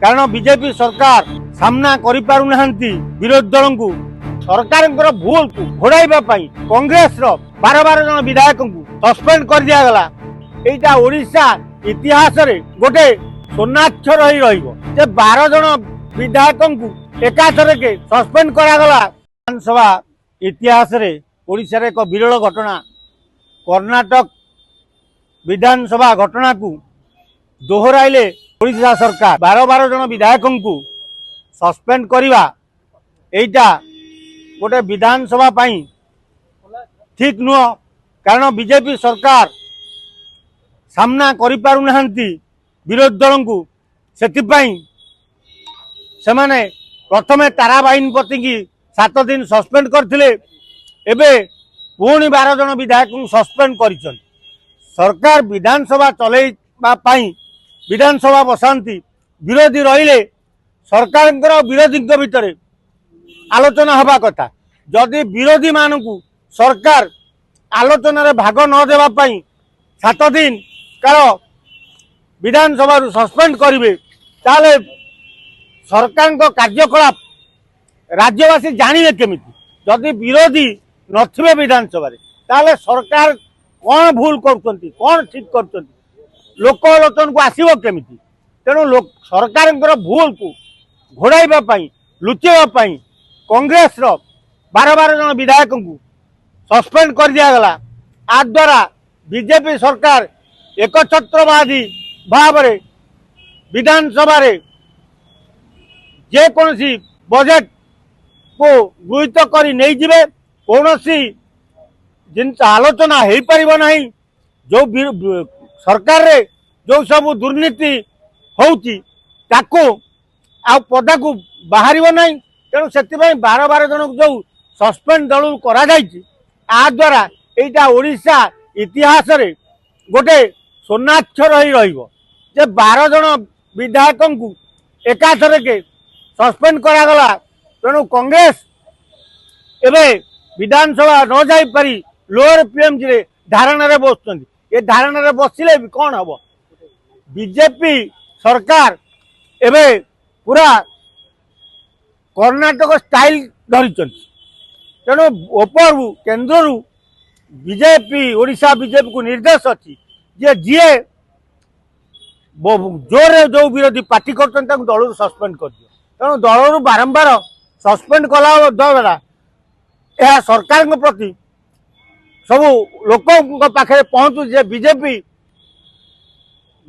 कारण बीजेपी सरकार सामना करि पारु नाहंती विरोधी दल को सरकार भूल को घोड़ाइबा पई कांग्रेस रो 12 जन विधायक को सस्पेंड कर दिया गला। एटा ओडिशा इतिहास रे गोटे सोनाक्षर ही रहिबो जे 12 जन विधायक को एकाथर के सस्पेंड करा गला। विधानसभा इतिहास रे ओडिशा रे एक विरल घटना कर्नाटक विधानसभा घटना को दोहराइले ओडिशा सरकार 12 जन विधायक को सस्पेंड करिवा एटा गोटे विधानसभा पाई ठीक नुह। कारण बीजेपी सरकार सामना करि पारु नाहंती विरोधी दल को सेतिपाई सेमाने प्रथमे तारा बाहिनीपति की 7 दिन सस्पेंड करथिले एबे पुणी 12 जन विधायक को सस्पेंड करिसन। सरकार विधानसभा चलेबा पाई विधानसभा बसांती विरोधी रहिले सरकार विरोधी भितर आलोचना हवा कथा। जदि विरोधी मानू सरकार आलोचना रे भाग न देवा पाई 7 दिन कार विधानसभा सस्पेंड करिवे ताले सरकार को कार्यकलाप राज्यवासी जानिबे केमिति। जदि विरोधी नथिबे विधानसभा ताले सरकार कौन भूल करछंती कौन ठीक करछंती लोक आलोचना को आसीबो केमिति। तेणु सरकार भूल को घोड़ाइबा पाई लुचेबा पाई कांग्रेस रो 12 जन विधायक को सस्पेंड कर दिया गला। आ द्वारा बीजेपी सरकार एकछत्रवादी भाव रे विधानसभा रे जे कोनसी बजेट को गृहीत करी नहीं जिवे कोनसी जिनस आलोचना हो पारिबो नहीं। जो सरकार रे जो सब दुर्नीति होउची ताको आ पदा को बाहरिबो नहीं। तेणु से 12 जन जो सस्पेंड दल करा जायछि आ द्वारा एटा ओडिशा इतिहास रे गोटे सोनाक्षर ही रहिबो जे 12 जन विधायक को एकाथर के सस्पेंड करा गला। तेणु कांग्रेस एबे विधानसभा न जाई पारी लोअर पीएमसी रे धारणा रे बसुछंती। ए धारणा रे बसिले कोन हबो बीजेपी सरकार एबे पूरा कर्नाटक स्टाइल धरी। तेणु ऊपर केन्द्र बीजेपी ओडिशा बीजेपी को निर्देश अच्छी जे जीए जोरे जो विरोधी पार्टी कर दल सस्पेंड कर दियो। तेणु दल बारंबार सस्पेंड कला द्वारा यह सरकार प्रति सब लोक पाखे पहुंचु जे बीजेपी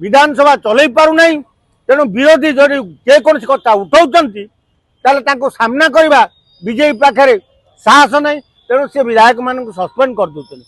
विधानसभा चलई पारु नहीं। तेणु विरोधी जो जेकोसी कथा उठाउछंती ताले तांको सामना करबा बीजेपी पाखे साहस नहीं। तेणु से विधायक मान सस्पेंड कर दउछंती।